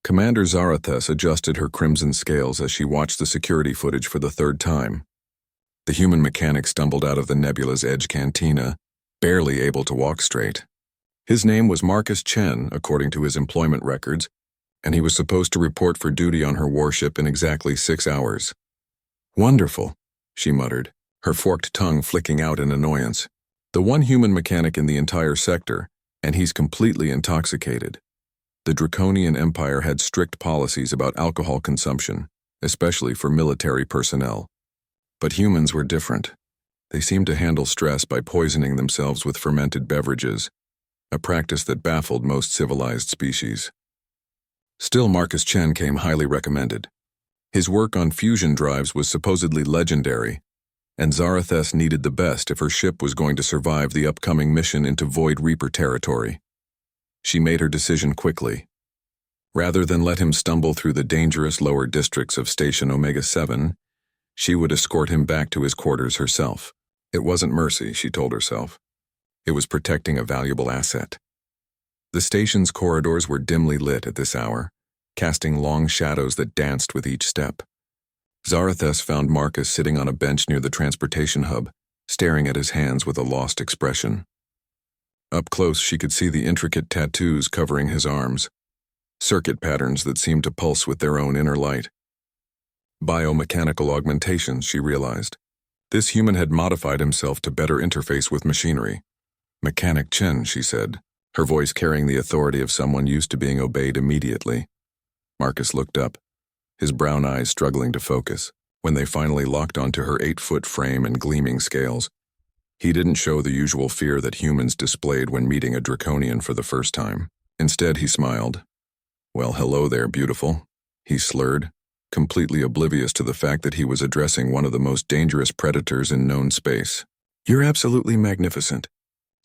Commander Zarathus adjusted her crimson scales as she watched the security footage for the third time. The human mechanic stumbled out of the nebula's edge cantina, barely able to walk straight. His name was Marcus Chen, according to his employment records, and he was supposed to report for duty on her warship in exactly 6 hours. "Wonderful," she muttered, her forked tongue flicking out in annoyance. The one human mechanic in the entire sector, and he's completely intoxicated. The Draconian Empire had strict policies about alcohol consumption, especially for military personnel. But humans were different. They seemed to handle stress by poisoning themselves with fermented beverages, a practice that baffled most civilized species. Still, Marcus Chen came highly recommended. His work on fusion drives was supposedly legendary, and Zarathus needed the best if her ship was going to survive the upcoming mission into Void Reaper territory. She made her decision quickly. Rather than let him stumble through the dangerous lower districts of Station Omega-7, she would escort him back to his quarters herself. It wasn't mercy, she told herself. It was protecting a valuable asset. The station's corridors were dimly lit at this hour, casting long shadows that danced with each step. Zarathus found Marcus sitting on a bench near the transportation hub, staring at his hands with a lost expression. Up close, she could see the intricate tattoos covering his arms, circuit patterns that seemed to pulse with their own inner light. Biomechanical augmentation, she realized. This human had modified himself to better interface with machinery. "Mechanic Chen," she said, her voice carrying the authority of someone used to being obeyed immediately. Marcus looked up, his brown eyes struggling to focus. When they finally locked onto her 8-foot frame and gleaming scales, he didn't show the usual fear that humans displayed when meeting a Draconian for the first time. Instead, he smiled. "Well, hello there, beautiful," he slurred, completely oblivious to the fact that he was addressing one of the most dangerous predators in known space. "You're absolutely magnificent.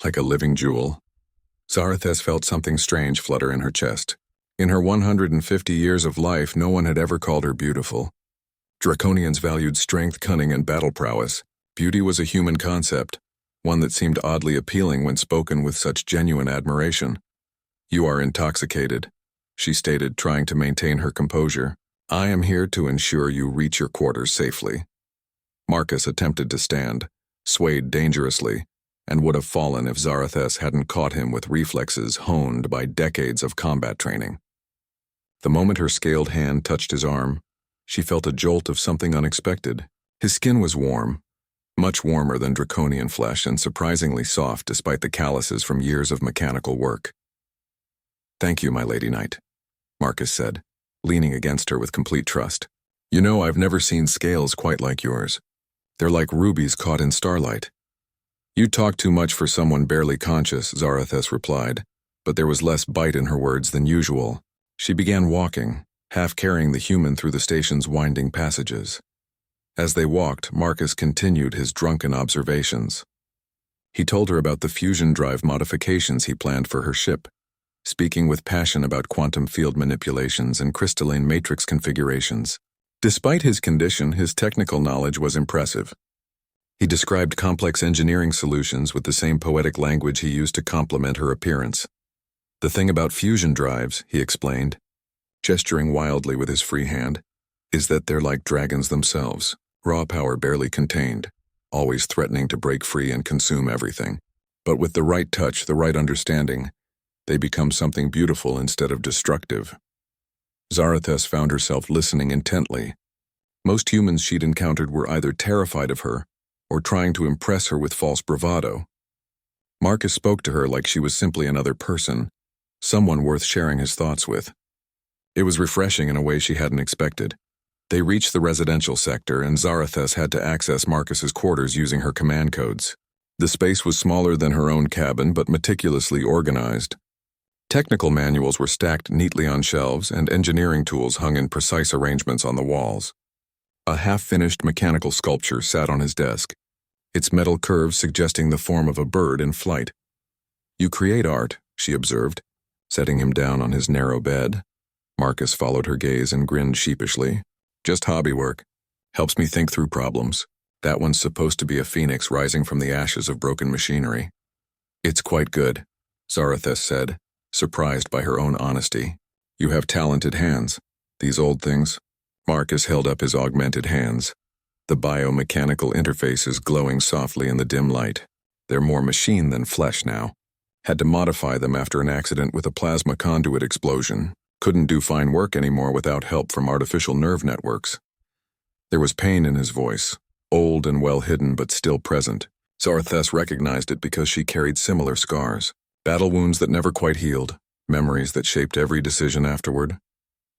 Like a living jewel." Zarathus felt something strange flutter in her chest. In her 150 years of life, no one had ever called her beautiful. Draconians valued strength, cunning, and battle prowess. Beauty was a human concept, one that seemed oddly appealing when spoken with such genuine admiration. "You are intoxicated," she stated, trying to maintain her composure. "I am here to ensure you reach your quarters safely." Marcus attempted to stand, swayed dangerously, and would have fallen if Zarathus hadn't caught him with reflexes honed by decades of combat training. The moment her scaled hand touched his arm, she felt a jolt of something unexpected. His skin was warm, much warmer than draconian flesh, and surprisingly soft despite the calluses from years of mechanical work. "Thank you, my lady knight," Marcus said, leaning against her with complete trust. "You know, I've never seen scales quite like yours. They're like rubies caught in starlight." "You talk too much for someone barely conscious," Zarathus replied, but there was less bite in her words than usual. She began walking, half carrying the human through the station's winding passages. As they walked, Marcus continued his drunken observations. He told her about the fusion drive modifications he planned for her ship, speaking with passion about quantum field manipulations and crystalline matrix configurations. Despite his condition, his technical knowledge was impressive. He described complex engineering solutions with the same poetic language he used to compliment her appearance. "The thing about fusion drives," he explained, gesturing wildly with his free hand, "is that they're like dragons themselves, raw power barely contained, always threatening to break free and consume everything. But with the right touch, the right understanding, they become something beautiful instead of destructive." Zarathus found herself listening intently. Most humans she'd encountered were either terrified of her or trying to impress her with false bravado. Marcus spoke to her like she was simply another person, someone worth sharing his thoughts with. It was refreshing in a way she hadn't expected. They reached the residential sector, and Zarathus had to access Marcus's quarters using her command codes. The space was smaller than her own cabin, but meticulously organized. Technical manuals were stacked neatly on shelves, and engineering tools hung in precise arrangements on the walls. A half-finished mechanical sculpture sat on his desk, its metal curves suggesting the form of a bird in flight. "You create art," she observed, setting him down on his narrow bed. Marcus followed her gaze and grinned sheepishly. "Just hobby work. Helps me think through problems. That one's supposed to be a phoenix rising from the ashes of broken machinery." "It's quite good," Zarathus said, surprised by her own honesty. You have talented hands. These old things. Marcus held up his augmented hands. The biomechanical interfaces glowing softly in the dim light. They're more machine than flesh now. Had to modify them after an accident with a plasma conduit explosion. Couldn't do fine work anymore without help from artificial nerve networks. There was pain in his voice, old and well hidden but still present. Zarathus recognized it because she carried similar scars. Battle wounds that never quite healed, memories that shaped every decision afterward.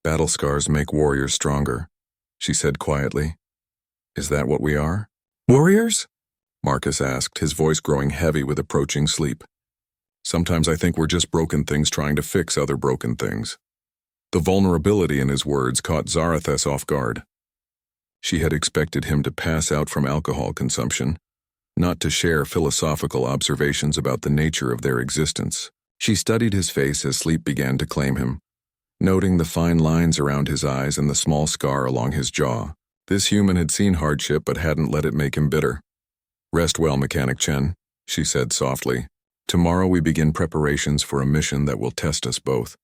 Battle scars make warriors stronger, she said quietly. Is that what we are? Warriors? Marcus asked, his voice growing heavy with approaching sleep. Sometimes I think we're just broken things trying to fix other broken things. The vulnerability in his words caught Zarathus off guard. She had expected him to pass out from alcohol consumption, not to share philosophical observations about the nature of their existence. She studied his face as sleep began to claim him, noting the fine lines around his eyes and the small scar along his jaw. This human had seen hardship but hadn't let it make him bitter. Rest well, Mechanic Chen, she said softly. Tomorrow we begin preparations for a mission that will test us both.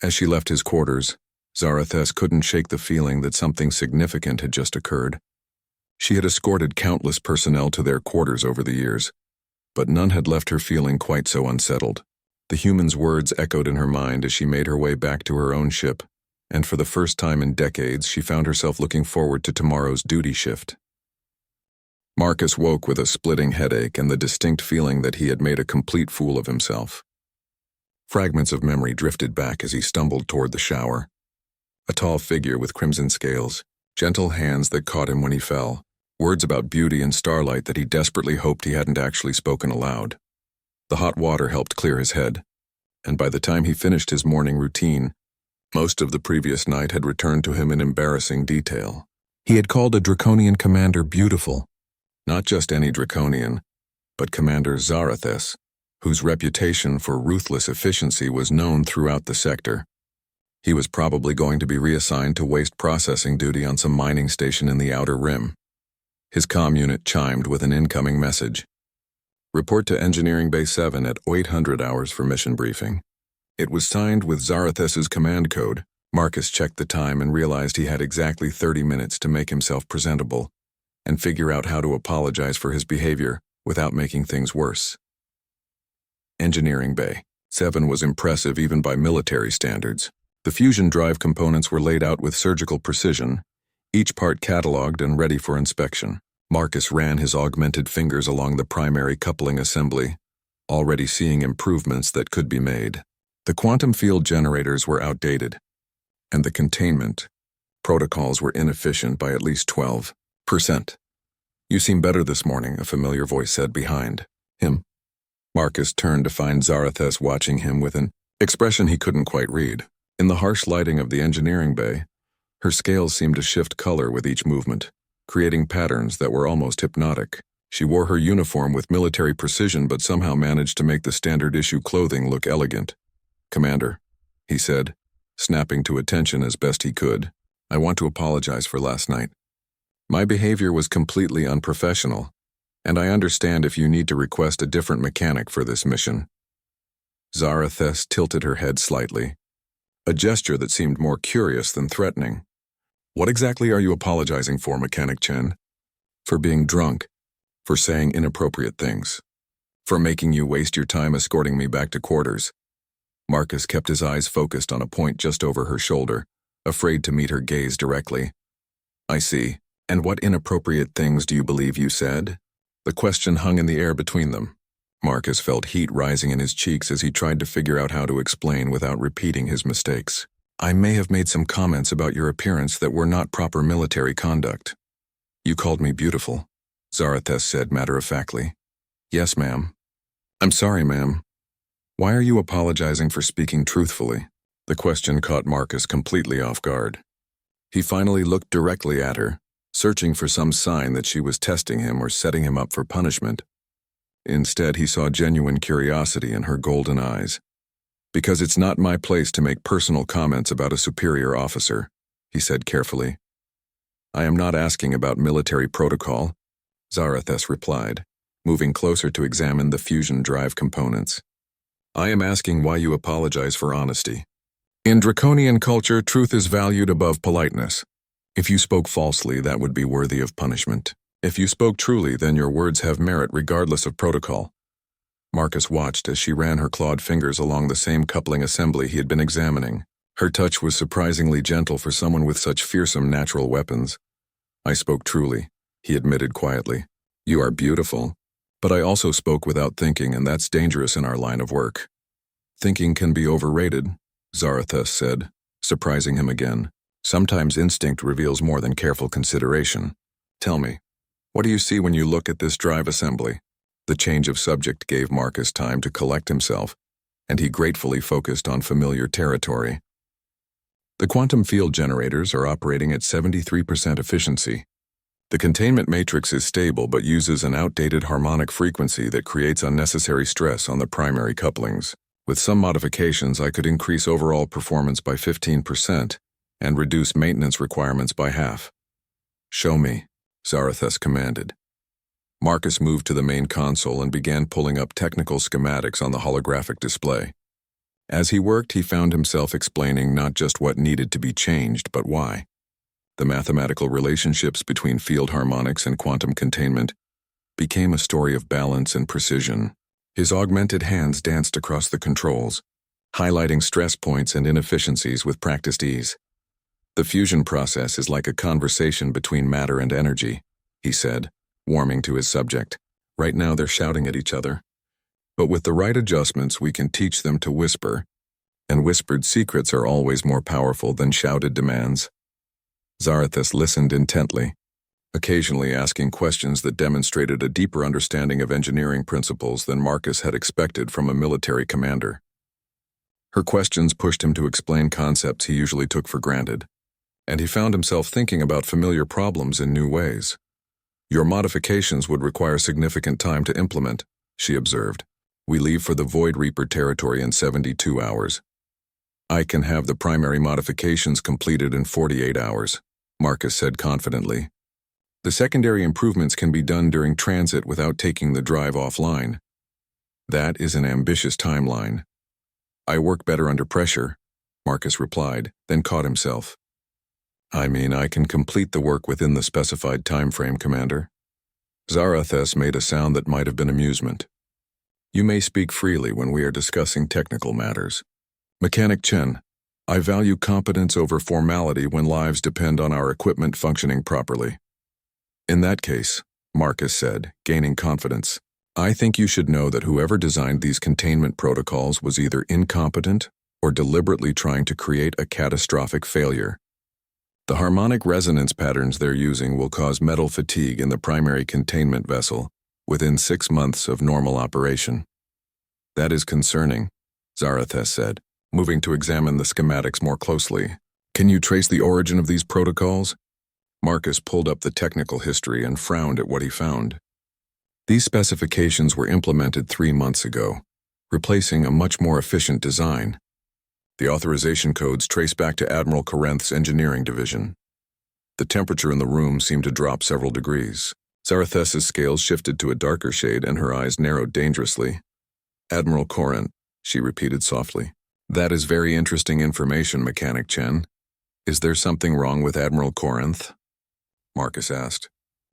As she left his quarters, Zarathus couldn't shake the feeling that something significant had just occurred. She had escorted countless personnel to their quarters over the years, but none had left her feeling quite so unsettled. The human's words echoed in her mind as she made her way back to her own ship, and for the first time in decades she found herself looking forward to tomorrow's duty shift. Marcus woke with a splitting headache and the distinct feeling that he had made a complete fool of himself. Fragments of memory drifted back as he stumbled toward the shower. A tall figure with crimson scales, gentle hands that caught him when he fell, words about beauty and starlight that he desperately hoped he hadn't actually spoken aloud. The hot water helped clear his head, and by the time he finished his morning routine, most of the previous night had returned to him in embarrassing detail. He had called a Draconian commander beautiful. Not just any Draconian, but Commander Zarathus, whose reputation for ruthless efficiency was known throughout the sector. He was probably going to be reassigned to waste processing duty on some mining station in the Outer Rim. His comm unit chimed with an incoming message. Report to Engineering Bay 7 at 800 hours for mission briefing. It was signed with Zarathus's command code. Marcus checked the time and realized he had exactly 30 minutes to make himself presentable and figure out how to apologize for his behavior without making things worse. Engineering Bay 7 was impressive even by military standards. The fusion drive components were laid out with surgical precision, each part cataloged and ready for inspection. Marcus ran his augmented fingers along the primary coupling assembly, already seeing improvements that could be made. The quantum field generators were outdated, and the containment protocols were inefficient by at least 12%. You seem better this morning, a familiar voice said behind him. Marcus turned to find Zarathus watching him with an expression he couldn't quite read. In the harsh lighting of the engineering bay, her scales seemed to shift color with each movement, creating patterns that were almost hypnotic. She wore her uniform with military precision but somehow managed to make the standard-issue clothing look elegant. Commander, he said, snapping to attention as best he could, I want to apologize for last night. My behavior was completely unprofessional, and I understand if you need to request a different mechanic for this mission. Zarathus tilted her head slightly, a gesture that seemed more curious than threatening. What exactly are you apologizing for, Mechanic Chen? For being drunk, for saying inappropriate things, for making you waste your time escorting me back to quarters. Marcus kept his eyes focused on a point just over her shoulder, afraid to meet her gaze directly. I see. And what inappropriate things do you believe you said? The question hung in the air between them. Marcus felt heat rising in his cheeks as he tried to figure out how to explain without repeating his mistakes. I may have made some comments about your appearance that were not proper military conduct. You called me beautiful, Zarathus said matter-of-factly. Yes, ma'am. I'm sorry, ma'am. Why are you apologizing for speaking truthfully? The question caught Marcus completely off guard. He finally looked directly at her, searching for some sign that she was testing him or setting him up for punishment. Instead, he saw genuine curiosity in her golden eyes. Because it's not my place to make personal comments about a superior officer, he said carefully. I am not asking about military protocol, Zarathus replied, moving closer to examine the fusion drive components. I am asking why you apologize for honesty. In draconian culture, truth is valued above politeness. If you spoke falsely, that would be worthy of punishment. If you spoke truly, then your words have merit regardless of protocol. Marcus watched as she ran her clawed fingers along the same coupling assembly he had been examining. Her touch was surprisingly gentle for someone with such fearsome natural weapons. I spoke truly, he admitted quietly. You are beautiful. But I also spoke without thinking, and that's dangerous in our line of work. Thinking can be overrated, Zarathus said, surprising him again. Sometimes instinct reveals more than careful consideration. Tell me, what do you see when you look at this drive assembly? The change of subject gave Marcus time to collect himself, and he gratefully focused on familiar territory. The quantum field generators are operating at 73% efficiency. The containment matrix is stable but uses an outdated harmonic frequency that creates unnecessary stress on the primary couplings. With some modifications, I could increase overall performance by 15% and reduce maintenance requirements by half. Show me, Zarathus commanded. Marcus moved to the main console and began pulling up technical schematics on the holographic display. As he worked, he found himself explaining not just what needed to be changed, but why. The mathematical relationships between field harmonics and quantum containment became a story of balance and precision. His augmented hands danced across the controls, highlighting stress points and inefficiencies with practiced ease. The fusion process is like a conversation between matter and energy, he said, warming to his subject. Right now they're shouting at each other. But with the right adjustments, we can teach them to whisper, and whispered secrets are always more powerful than shouted demands. Zarathus listened intently, occasionally asking questions that demonstrated a deeper understanding of engineering principles than Marcus had expected from a military commander. Her questions pushed him to explain concepts he usually took for granted, and he found himself thinking about familiar problems in new ways. Your modifications would require significant time to implement, she observed. We leave for the Void Reaper territory in 72 hours. I can have the primary modifications completed in 48 hours, Marcus said confidently. The secondary improvements can be done during transit without taking the drive offline. That is an ambitious timeline. I work better under pressure, Marcus replied, then caught himself. I mean, I can complete the work within the specified time frame, Commander. Zarathus made a sound that might have been amusement. You may speak freely when we are discussing technical matters. Mechanic Chen, I value competence over formality when lives depend on our equipment functioning properly. In that case, Marcus said, gaining confidence, I think you should know that whoever designed these containment protocols was either incompetent or deliberately trying to create a catastrophic failure. The harmonic resonance patterns they're using will cause metal fatigue in the primary containment vessel within 6 months of normal operation. That is concerning, Zarathus said, moving to examine the schematics more closely. Can you trace the origin of these protocols? Marcus pulled up the technical history and frowned at what he found. These specifications were implemented 3 months ago, replacing a much more efficient design. The authorization codes trace back to Admiral Corinth's engineering division. The temperature in the room seemed to drop several degrees. Zarathus's scales shifted to a darker shade and her eyes narrowed dangerously. Admiral Corinth, she repeated softly. That is very interesting information, Mechanic Chen. Is there something wrong with Admiral Corinth? Marcus asked,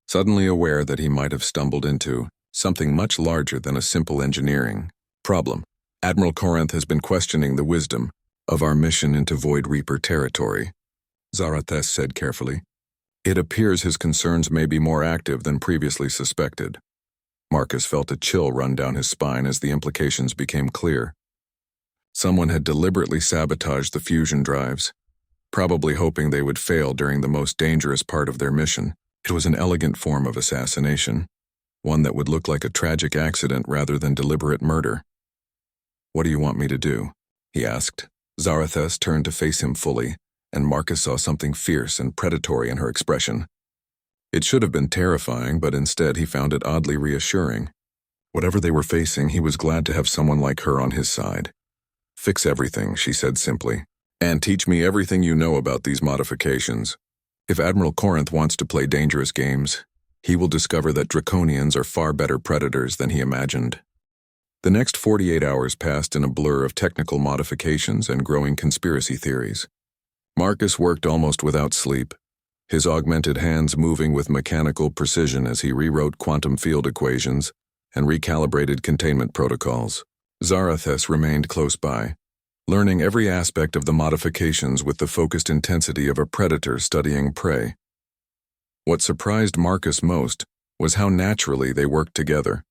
suddenly aware that he might have stumbled into something much larger than a simple engineering problem. Admiral Corinth has been questioning the wisdom of our mission into Void Reaper territory, Zarathus said carefully. It appears his concerns may be more active than previously suspected. Marcus felt a chill run down his spine as the implications became clear. Someone had deliberately sabotaged the fusion drives, probably hoping they would fail during the most dangerous part of their mission. It was an elegant form of assassination, one that would look like a tragic accident rather than deliberate murder. What do you want me to do? He asked. Zarathus turned to face him fully, and Marcus saw something fierce and predatory in her expression. It should have been terrifying, but instead he found it oddly reassuring. Whatever they were facing, he was glad to have someone like her on his side. Fix everything, she said simply, and teach me everything you know about these modifications. If Admiral Corinth wants to play dangerous games, he will discover that Draconians are far better predators than he imagined. The next 48 hours passed in a blur of technical modifications and growing conspiracy theories. Marcus worked almost without sleep, his augmented hands moving with mechanical precision as he rewrote quantum field equations and recalibrated containment protocols. Zarathes remained close by, learning every aspect of the modifications with the focused intensity of a predator studying prey. What surprised Marcus most was how naturally they worked together.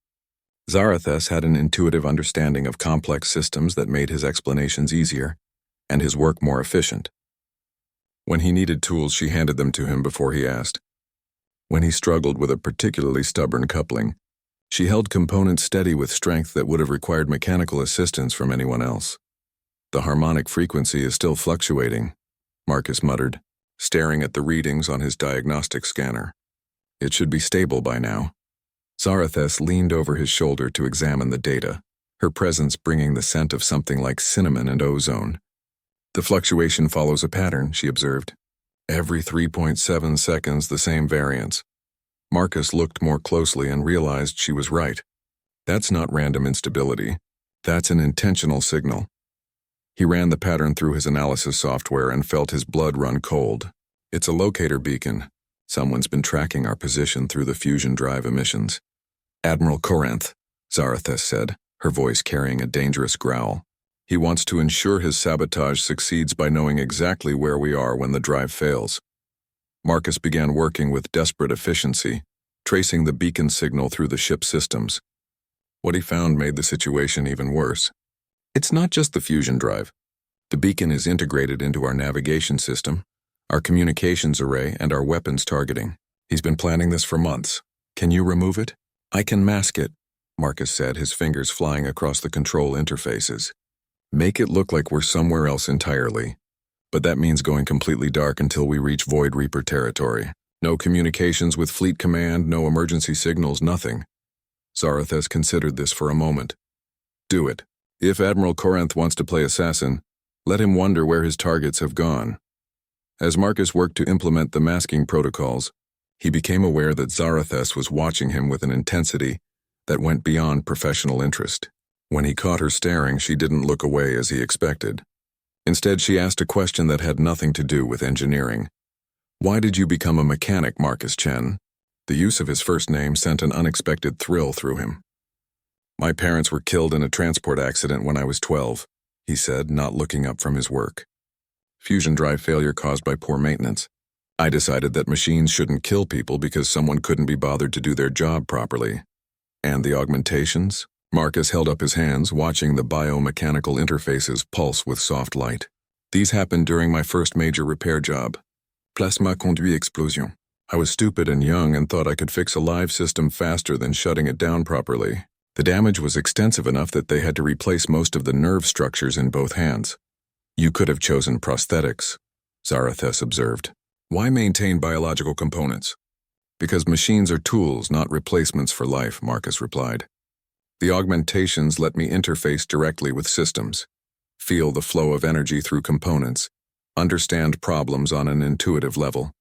Zarathes had an intuitive understanding of complex systems that made his explanations easier and his work more efficient. When he needed tools, she handed them to him before he asked. When he struggled with a particularly stubborn coupling, she held components steady with strength that would have required mechanical assistance from anyone else. The harmonic frequency is still fluctuating, Marcus muttered, staring at the readings on his diagnostic scanner. It should be stable by now. Zarathes leaned over his shoulder to examine the data, her presence bringing the scent of something like cinnamon and ozone. The fluctuation follows a pattern, she observed. Every 3.7 seconds, the same variance. Marcus looked more closely and realized she was right. That's not random instability. That's an intentional signal. He ran the pattern through his analysis software and felt his blood run cold. It's a locator beacon. Someone's been tracking our position through the fusion drive emissions. Admiral Corinth, Zarathes said, her voice carrying a dangerous growl. He wants to ensure his sabotage succeeds by knowing exactly where we are when the drive fails. Marcus began working with desperate efficiency, tracing the beacon signal through the ship's systems. What he found made the situation even worse. It's not just the fusion drive. The beacon is integrated into our navigation system, our communications array, and our weapons targeting. He's been planning this for months. Can you remove it? I can mask it, Marcus said, his fingers flying across the control interfaces. Make it look like we're somewhere else entirely. But that means going completely dark until we reach Void Reaper territory. No communications with Fleet Command, no emergency signals, nothing. Zarathes considered this for a moment. Do it. If Admiral Corinth wants to play assassin, let him wonder where his targets have gone. As Marcus worked to implement the masking protocols, he became aware that Zarathes was watching him with an intensity that went beyond professional interest. When he caught her staring, she didn't look away as he expected. Instead, she asked a question that had nothing to do with engineering. Why did you become a mechanic, Marcus Chen? The use of his first name sent an unexpected thrill through him. My parents were killed in a transport accident when I was 12, he said, not looking up from his work. Fusion drive failure caused by poor maintenance. I decided that machines shouldn't kill people because someone couldn't be bothered to do their job properly. And the augmentations? Marcus held up his hands, watching the biomechanical interfaces pulse with soft light. These happened during my first major repair job. Plasma conduit explosion. I was stupid and young and thought I could fix a live system faster than shutting it down properly. The damage was extensive enough that they had to replace most of the nerve structures in both hands. You could have chosen prosthetics, Zarathes observed. Why maintain biological components? Because machines are tools, not replacements for life, Marcus replied. The augmentations let me interface directly with systems, feel the flow of energy through components, understand problems on an intuitive level.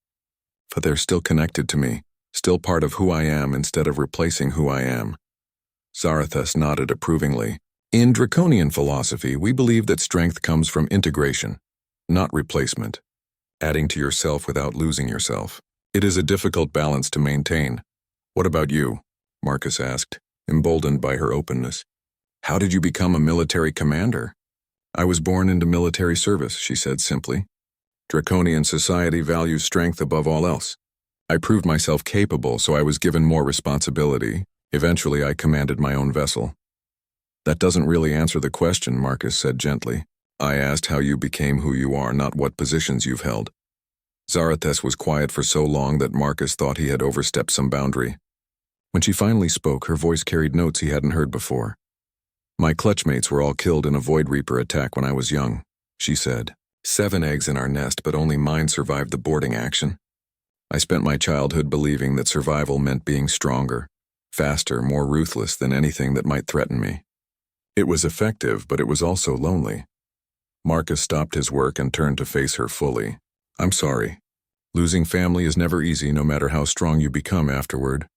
But they're still connected to me, still part of who I am instead of replacing who I am. Zarathes nodded approvingly. In draconian philosophy, we believe that strength comes from integration, not replacement, adding to yourself without losing yourself. It is a difficult balance to maintain. What about you? Marcus asked, emboldened by her openness. How did you become a military commander? I was born into military service, she said simply. Draconian society values strength above all else. I proved myself capable, so I was given more responsibility. Eventually, I commanded my own vessel. That doesn't really answer the question, Marcus said gently. I asked how you became who you are, not what positions you've held. Zarathes was quiet for so long that Marcus thought he had overstepped some boundary. When she finally spoke, her voice carried notes he hadn't heard before. My clutchmates were all killed in a Void Reaper attack when I was young, she said. 7 eggs in our nest, but only mine survived the boarding action. I spent my childhood believing that survival meant being stronger, faster, more ruthless than anything that might threaten me. It was effective, but it was also lonely. Marcus stopped his work and turned to face her fully. I'm sorry. Losing family is never easy, no matter how strong you become afterward.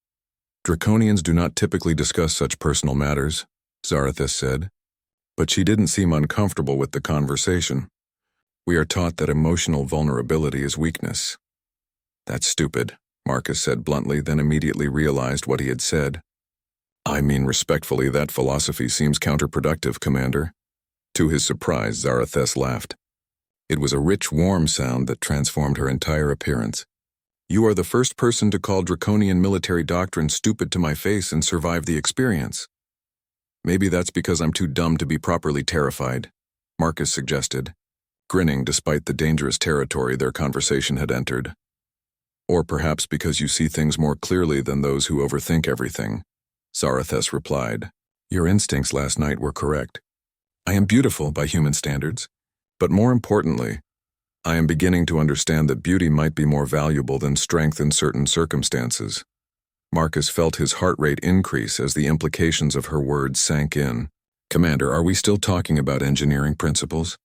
Draconians do not typically discuss such personal matters, Zarathus said, but she didn't seem uncomfortable with the conversation. We are taught that emotional vulnerability is weakness. That's stupid, Marcus said bluntly, then immediately realized what he had said. I mean respectfully, that philosophy seems counterproductive, Commander. To his surprise, Zarathus laughed. It was a rich, warm sound that transformed her entire appearance. You are the first person to call draconian military doctrine stupid to my face and survive the experience. Maybe that's because I'm too dumb to be properly terrified, Marcus suggested, grinning despite the dangerous territory their conversation had entered. Or perhaps because you see things more clearly than those who overthink everything, Zarathus replied. Your instincts last night were correct. I am beautiful by human standards, but more importantly, I am beginning to understand that beauty might be more valuable than strength in certain circumstances. Marcus felt his heart rate increase as the implications of her words sank in. Commander, are we still talking about engineering principles?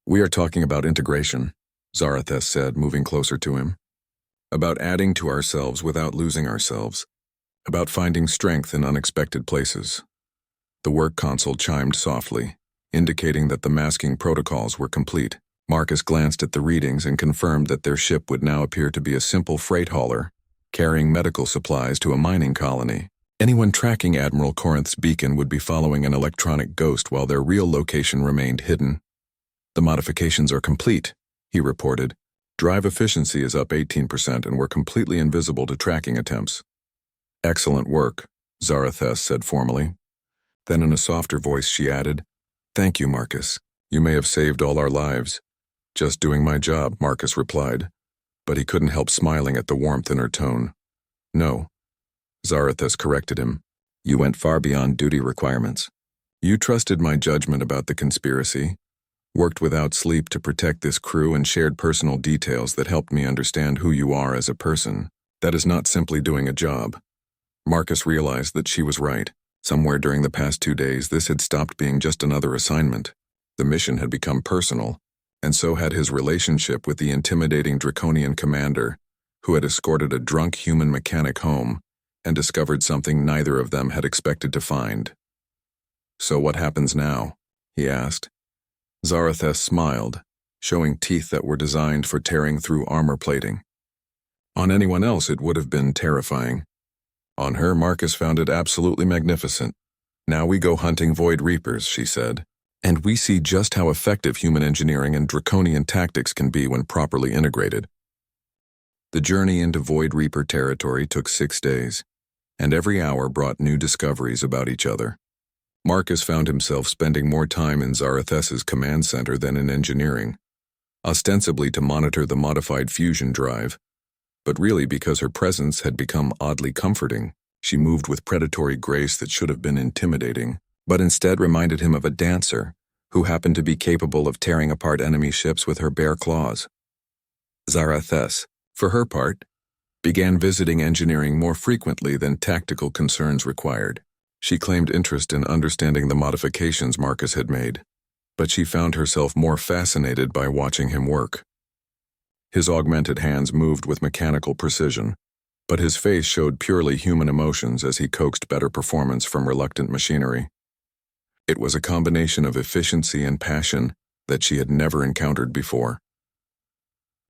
We are talking about integration, Zarathus said, moving closer to him. About adding to ourselves without losing ourselves. About finding strength in unexpected places. The work console chimed softly, indicating that the masking protocols were complete. Marcus glanced at the readings and confirmed that their ship would now appear to be a simple freight hauler, carrying medical supplies to a mining colony. Anyone tracking Admiral Corinth's beacon would be following an electronic ghost while their real location remained hidden. The modifications are complete, he reported. Drive efficiency is up 18% and we're completely invisible to tracking attempts. Excellent work, Zarathus said formally. Then in a softer voice she added, Thank you, Marcus. You may have saved all our lives. Just doing my job, Marcus replied, but he couldn't help smiling at the warmth in her tone. No, Zarathus corrected him. You went far beyond duty requirements. You trusted my judgment about the conspiracy, worked without sleep to protect this crew, and shared personal details that helped me understand who you are as a person. That is not simply doing a job. Marcus realized that she was right. Somewhere during the past 2 days, this had stopped being just another assignment. The mission had become personal, and so had his relationship with the intimidating draconian commander, who had escorted a drunk human mechanic home and discovered something neither of them had expected to find. So what happens now? He asked. Zarathus smiled, showing teeth that were designed for tearing through armor plating. On anyone else it would have been terrifying. On her, Marcus found it absolutely magnificent. Now we go hunting Void Reapers, she said, and we see just how effective human engineering and draconian tactics can be when properly integrated. The journey into Void Reaper territory took 6 days, and every hour brought new discoveries about each other. Marcus found himself spending more time in Zarathus's command center than in engineering, ostensibly to monitor the modified fusion drive, but really because her presence had become oddly comforting. She moved with predatory grace that should have been intimidating, but instead reminded him of a dancer who happened to be capable of tearing apart enemy ships with her bare claws. Zarathus, for her part, began visiting engineering more frequently than tactical concerns required. She claimed interest in understanding the modifications Marcus had made, but she found herself more fascinated by watching him work. His augmented hands moved with mechanical precision, but his face showed purely human emotions as he coaxed better performance from reluctant machinery. It was a combination of efficiency and passion that she had never encountered before.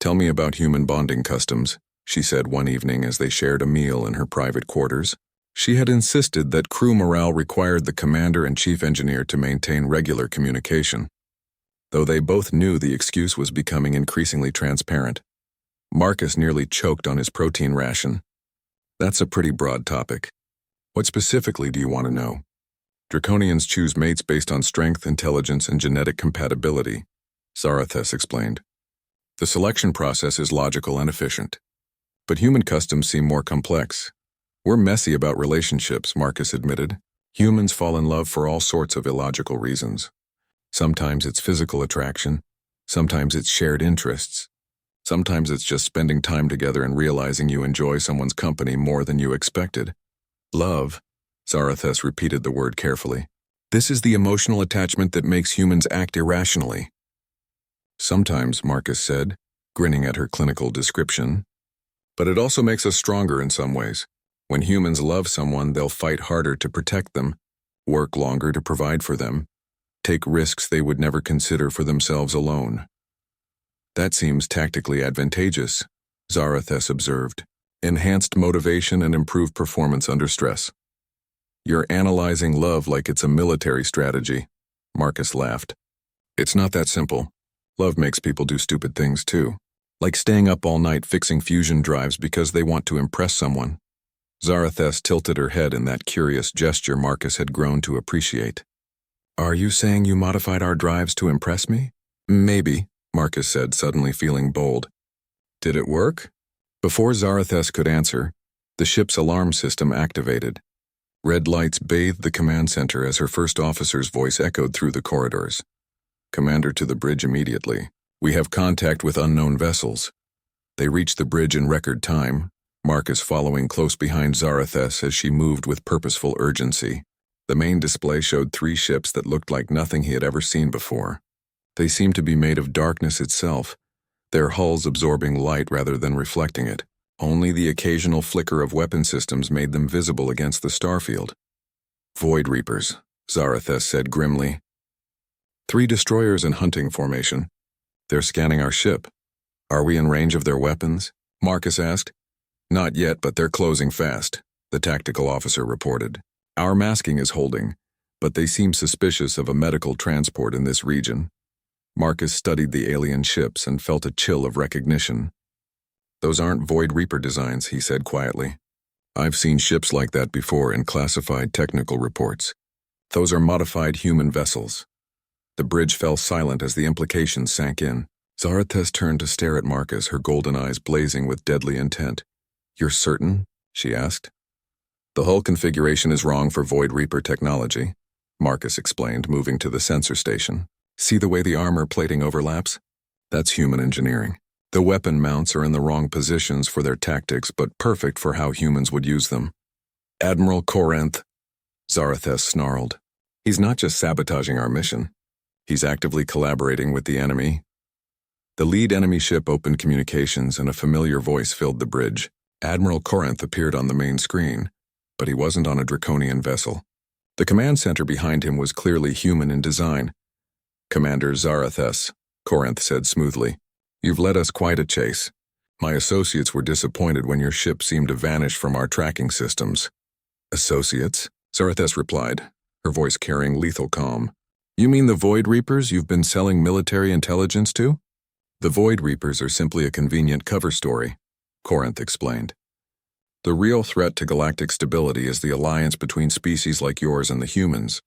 Tell me about human bonding customs, she said one evening as they shared a meal in her private quarters. She had insisted that crew morale required the commander and chief engineer to maintain regular communication. Though they both knew the excuse was becoming increasingly transparent. Marcus nearly choked on his protein ration. That's a pretty broad topic. What specifically do you want to know? Draconians choose mates based on strength, intelligence, and genetic compatibility, Zarathus explained. The selection process is logical and efficient. But human customs seem more complex. We're messy about relationships, Marcus admitted. Humans fall in love for all sorts of illogical reasons. Sometimes it's physical attraction. Sometimes it's shared interests. Sometimes it's just spending time together and realizing you enjoy someone's company more than you expected. Love, Zarathus repeated the word carefully. This is the emotional attachment that makes humans act irrationally. Sometimes, Marcus said, grinning at her clinical description. But it also makes us stronger in some ways. When humans love someone, they'll fight harder to protect them, work longer to provide for them, take risks they would never consider for themselves alone. That seems tactically advantageous, Zarathus observed. Enhanced motivation and improved performance under stress. You're analyzing love like it's a military strategy, Marcus laughed. It's not that simple. Love makes people do stupid things too, like staying up all night fixing fusion drives because they want to impress someone. Zarathus tilted her head in that curious gesture Marcus had grown to appreciate. Are you saying you modified our drives to impress me? Maybe, Marcus said, suddenly feeling bold. Did it work? Before Zarathus could answer, the ship's alarm system activated. Red lights bathed the command center as her first officer's voice echoed through the corridors. Commander to the bridge immediately. We have contact with unknown vessels. They reached the bridge in record time, Marcus following close behind Zarathus as she moved with purposeful urgency. The main display showed 3 ships that looked like nothing he had ever seen before. They seemed to be made of darkness itself, their hulls absorbing light rather than reflecting it. Only the occasional flicker of weapon systems made them visible against the starfield. Void Reapers, Zarathus said grimly. 3 destroyers in hunting formation. They're scanning our ship. Are we in range of their weapons? Marcus asked. Not yet, but they're closing fast, the tactical officer reported. Our masking is holding, but they seem suspicious of a medical transport in this region. Marcus studied the alien ships and felt a chill of recognition. Those aren't Void Reaper designs, he said quietly. I've seen ships like that before in classified technical reports. Those are modified human vessels. The bridge fell silent as the implications sank in. Zarathus turned to stare at Marcus, her golden eyes blazing with deadly intent. You're certain? She asked. The hull configuration is wrong for Void Reaper technology, Marcus explained, moving to the sensor station. See the way the armor plating overlaps? That's human engineering. The weapon mounts are in the wrong positions for their tactics, but perfect for how humans would use them. Admiral Corinth, Zarathus snarled. He's not just sabotaging our mission. He's actively collaborating with the enemy. The lead enemy ship opened communications and a familiar voice filled the bridge. Admiral Corinth appeared on the main screen, but he wasn't on a draconian vessel. The command center behind him was clearly human in design. Commander Zarathus, Corinth said smoothly. You've led us quite a chase. My associates were disappointed when your ship seemed to vanish from our tracking systems. Associates? Zarathus replied, her voice carrying lethal calm. You mean the Void Reapers you've been selling military intelligence to? The Void Reapers are simply a convenient cover story, Corinth explained. The real threat to galactic stability is the alliance between species like yours and the humans.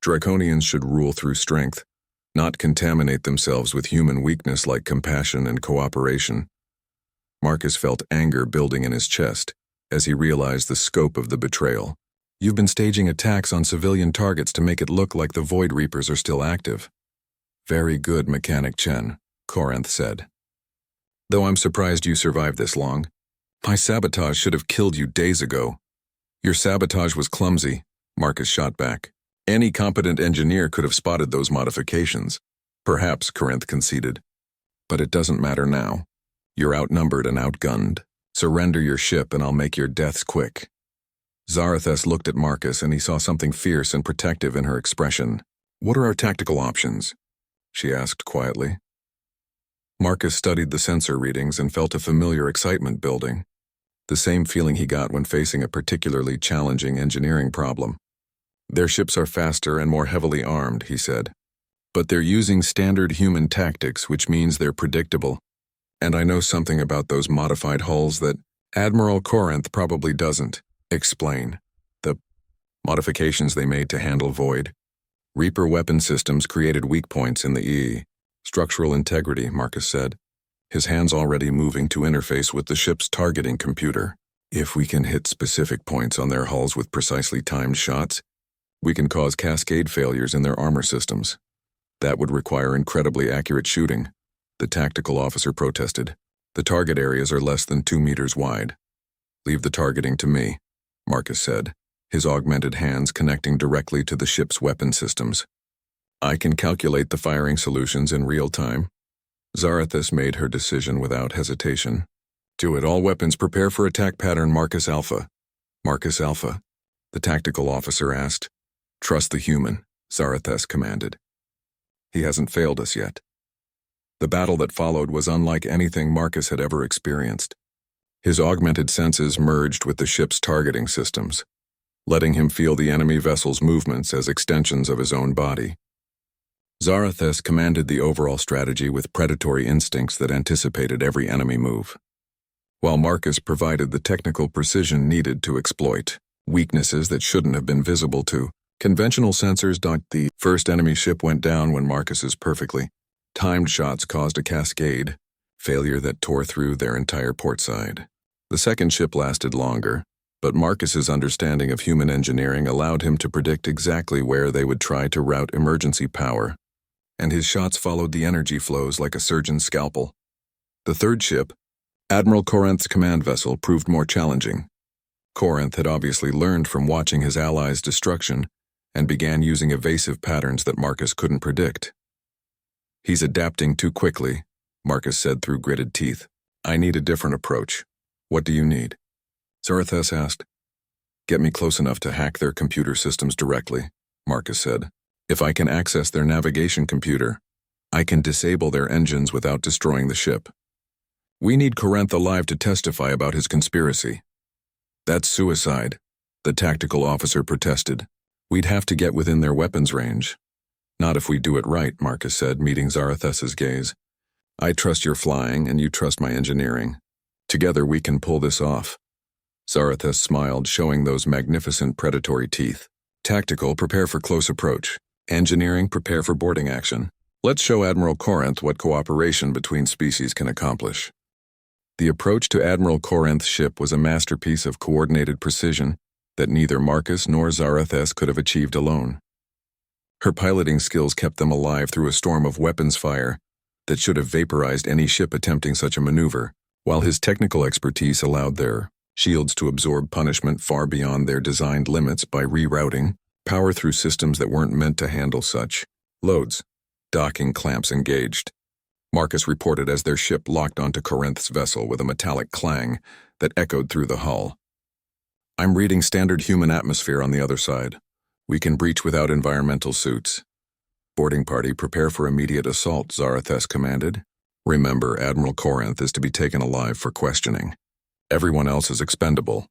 Draconians should rule through strength, not contaminate themselves with human weakness like compassion and cooperation. Marcus felt anger building in his chest as he realized the scope of the betrayal. You've been staging attacks on civilian targets to make it look like the Void Reapers are still active. Very good, Mechanic Chen, Corinth said. Though I'm surprised you survived this long. My sabotage should have killed you days ago. Your sabotage was clumsy, Marcus shot back. Any competent engineer could have spotted those modifications. Perhaps, Corinth conceded. But it doesn't matter now. You're outnumbered and outgunned. Surrender your ship and I'll make your deaths quick. Zarathus looked at Marcus and he saw something fierce and protective in her expression. What are our tactical options? She asked quietly. Marcus studied the sensor readings and felt a familiar excitement building. The same feeling he got when facing a particularly challenging engineering problem. Their ships are faster and more heavily armed, he said. But they're using standard human tactics, which means they're predictable. And I know something about those modified hulls that Admiral Corinth probably doesn't. Explain. The modifications they made to handle Void. Reaper weapon systems created weak points in the structural integrity, Marcus said, his hands already moving to interface with the ship's targeting computer. If we can hit specific points on their hulls with precisely timed shots, we can cause cascade failures in their armor systems. That would require incredibly accurate shooting, the tactical officer protested. The target areas are less than 2 meters wide. Leave the targeting to me, Marcus said, his augmented hands connecting directly to the ship's weapon systems. I can calculate the firing solutions in real time. Zarathus made her decision without hesitation. Do it. All weapons prepare for attack pattern Marcus Alpha. Marcus Alpha, the tactical officer asked. Trust the human, Zarathus commanded. He hasn't failed us yet. The battle that followed was unlike anything Marcus had ever experienced. His augmented senses merged with the ship's targeting systems, letting him feel the enemy vessel's movements as extensions of his own body. Zarathus commanded the overall strategy with predatory instincts that anticipated every enemy move, while Marcus provided the technical precision needed to exploit weaknesses that shouldn't have been visible to conventional sensors. The first enemy ship went down when Marcus's perfectly timed shots caused a cascade failure that tore through their entire port side. The second ship lasted longer, but Marcus's understanding of human engineering allowed him to predict exactly where they would try to route emergency power, and his shots followed the energy flows like a surgeon's scalpel. The third ship, Admiral Corinth's command vessel, proved more challenging. Corinth had obviously learned from watching his allies' destruction and began using evasive patterns that Marcus couldn't predict. He's adapting too quickly, Marcus said through gritted teeth. I need a different approach. What do you need? Zarathus asked. Get me close enough to hack their computer systems directly, Marcus said. If I can access their navigation computer, I can disable their engines without destroying the ship. We need Corinth alive to testify about his conspiracy. That's suicide, the tactical officer protested. We'd have to get within their weapons range. Not if we do it right, Marcus said, meeting Zarathus's gaze. I trust your flying and you trust my engineering. Together we can pull this off. Zarathus smiled, showing those magnificent predatory teeth. Tactical, prepare for close approach. Engineering, prepare for boarding action. Let's show Admiral Corinth what cooperation between species can accomplish. The approach to Admiral Corinth's ship was a masterpiece of coordinated precision that neither Marcus nor Zarathus could have achieved alone. Her piloting skills kept them alive through a storm of weapons fire that should have vaporized any ship attempting such a maneuver, while his technical expertise allowed their shields to absorb punishment far beyond their designed limits by rerouting power through systems that weren't meant to handle such loads. Docking clamps engaged, Marcus reported as their ship locked onto Corinth's vessel with a metallic clang that echoed through the hull. I'm reading standard human atmosphere on the other side. We can breach without environmental suits. Boarding party, prepare for immediate assault, Zarathus commanded. Remember, Admiral Corinth is to be taken alive for questioning. Everyone else is expendable.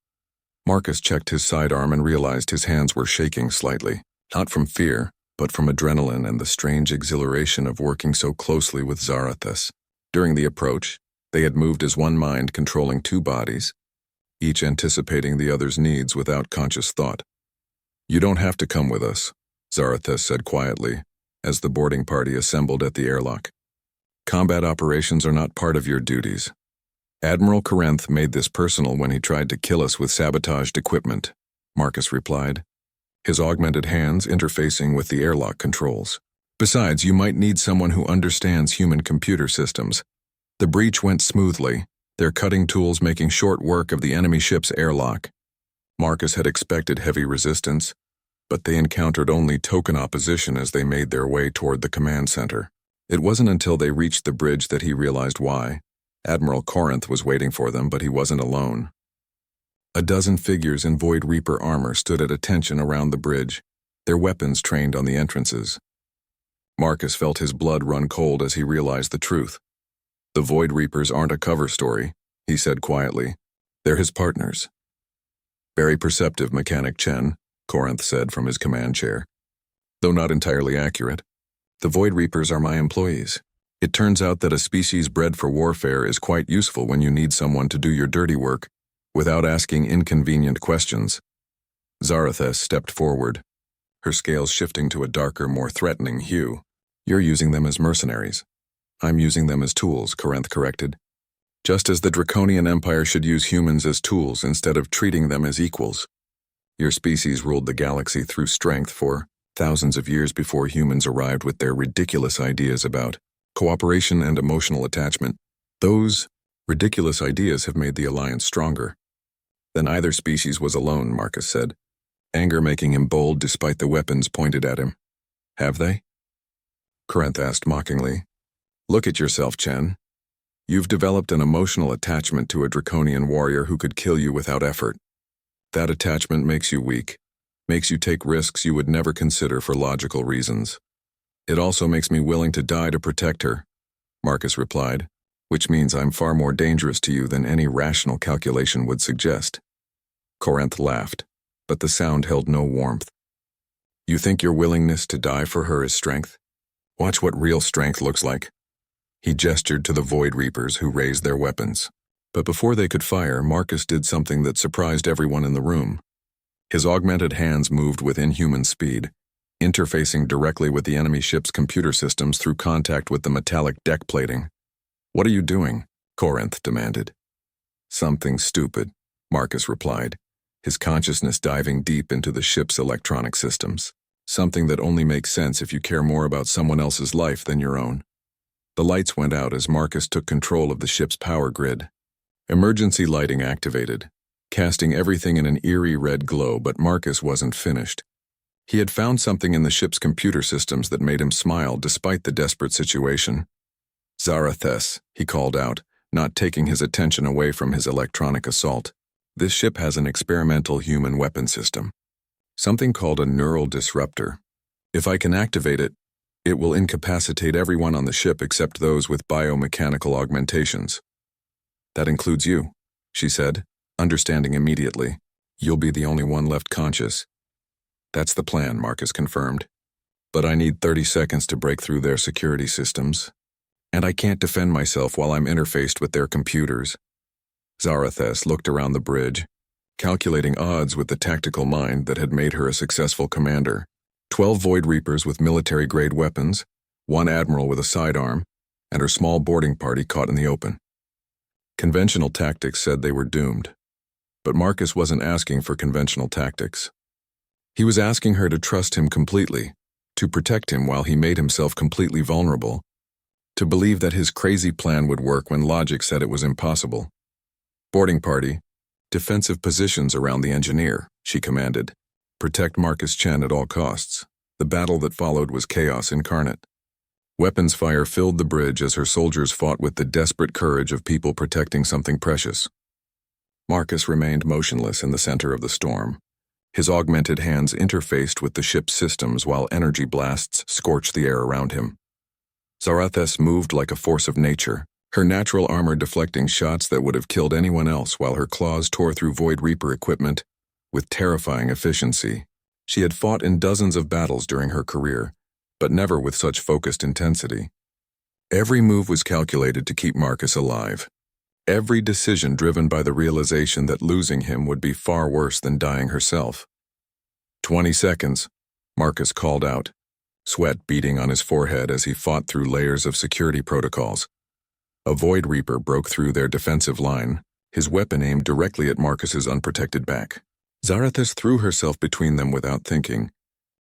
Marcus checked his sidearm and realized his hands were shaking slightly, not from fear, but from adrenaline and the strange exhilaration of working so closely with Zarathus. During the approach, they had moved as one mind, controlling two bodies, each anticipating the other's needs without conscious thought. You don't have to come with us, Zarathus said quietly, as the boarding party assembled at the airlock. Combat operations are not part of your duties. Admiral Corinth made this personal when he tried to kill us with sabotaged equipment, Marcus replied, his augmented hands interfacing with the airlock controls. Besides, you might need someone who understands human computer systems. The breach went smoothly, their cutting tools making short work of the enemy ship's airlock. Marcus had expected heavy resistance, but they encountered only token opposition as they made their way toward the command center. It wasn't until they reached the bridge that he realized why. Admiral Corinth was waiting for them, but he wasn't alone. A dozen figures in Void Reaper armor stood at attention around the bridge, their weapons trained on the entrances. Marcus felt his blood run cold as he realized the truth. The Void Reapers aren't a cover story, he said quietly. They're his partners. Very perceptive, Mechanic Chen, Corinth said from his command chair. Though not entirely accurate. The Void Reapers are my employees. It turns out that a species bred for warfare is quite useful when you need someone to do your dirty work without asking inconvenient questions. Zarathus stepped forward, her scales shifting to a darker, more threatening hue. You're using them as mercenaries. I'm using them as tools, Corinth corrected. Just as the Draconian Empire should use humans as tools instead of treating them as equals. Your species ruled the galaxy through strength for thousands of years before humans arrived with their ridiculous ideas about cooperation and emotional attachment. Those ridiculous ideas have made the alliance stronger. Then either species was alone, Marcus said, anger making him bold despite the weapons pointed at him. Have they? Corinth asked mockingly. Look at yourself, Chen. You've developed an emotional attachment to a draconian warrior who could kill you without effort. That attachment makes you weak. Makes you take risks you would never consider for logical reasons. It also makes me willing to die to protect her, Marcus replied, which means I'm far more dangerous to you than any rational calculation would suggest. Corinth laughed, but the sound held no warmth. You think your willingness to die for her is strength? Watch what real strength looks like. He gestured to the Void Reapers who raised their weapons. But before they could fire, Marcus did something that surprised everyone in the room. His augmented hands moved with inhuman speed, interfacing directly with the enemy ship's computer systems through contact with the metallic deck plating. What are you doing? Corinth demanded. Something stupid, Marcus replied, his consciousness diving deep into the ship's electronic systems. Something that only makes sense if you care more about someone else's life than your own. The lights went out as Marcus took control of the ship's power grid. Emergency lighting activated, casting everything in an eerie red glow, but Marcus wasn't finished. He had found something in the ship's computer systems that made him smile despite the desperate situation. Zarathes, he called out, not taking his attention away from his electronic assault. This ship has an experimental human weapon system. Something called a neural disruptor. If I can activate it, it will incapacitate everyone on the ship except those with biomechanical augmentations. That includes you, she said, understanding immediately. You'll be the only one left conscious. That's the plan, Marcus confirmed. But I need 30 seconds to break through their security systems. And I can't defend myself while I'm interfaced with their computers. Zarathes looked around the bridge, calculating odds with the tactical mind that had made her a successful commander. 12 Void Reapers with military-grade weapons, 1 admiral with a sidearm, and her small boarding party caught in the open. Conventional tactics said they were doomed. But Marcus wasn't asking for conventional tactics. He was asking her to trust him completely, to protect him while he made himself completely vulnerable, to believe that his crazy plan would work when logic said it was impossible. Boarding party, defensive positions around the engineer, she commanded. Protect Marcus Chen at all costs. The battle that followed was chaos incarnate. Weapons fire filled the bridge as her soldiers fought with the desperate courage of people protecting something precious. Marcus remained motionless in the center of the storm. His augmented hands interfaced with the ship's systems while energy blasts scorched the air around him. Zarathes moved like a force of nature, her natural armor deflecting shots that would have killed anyone else while her claws tore through Void Reaper equipment with terrifying efficiency. She had fought in dozens of battles during her career, but never with such focused intensity. Every move was calculated to keep Marcus alive. Every decision driven by the realization that losing him would be far worse than dying herself. 20 seconds, Marcus called out, sweat beading on his forehead as he fought through layers of security protocols. A Void Reaper broke through their defensive line, his weapon aimed directly at Marcus's unprotected back. Zarathes threw herself between them without thinking,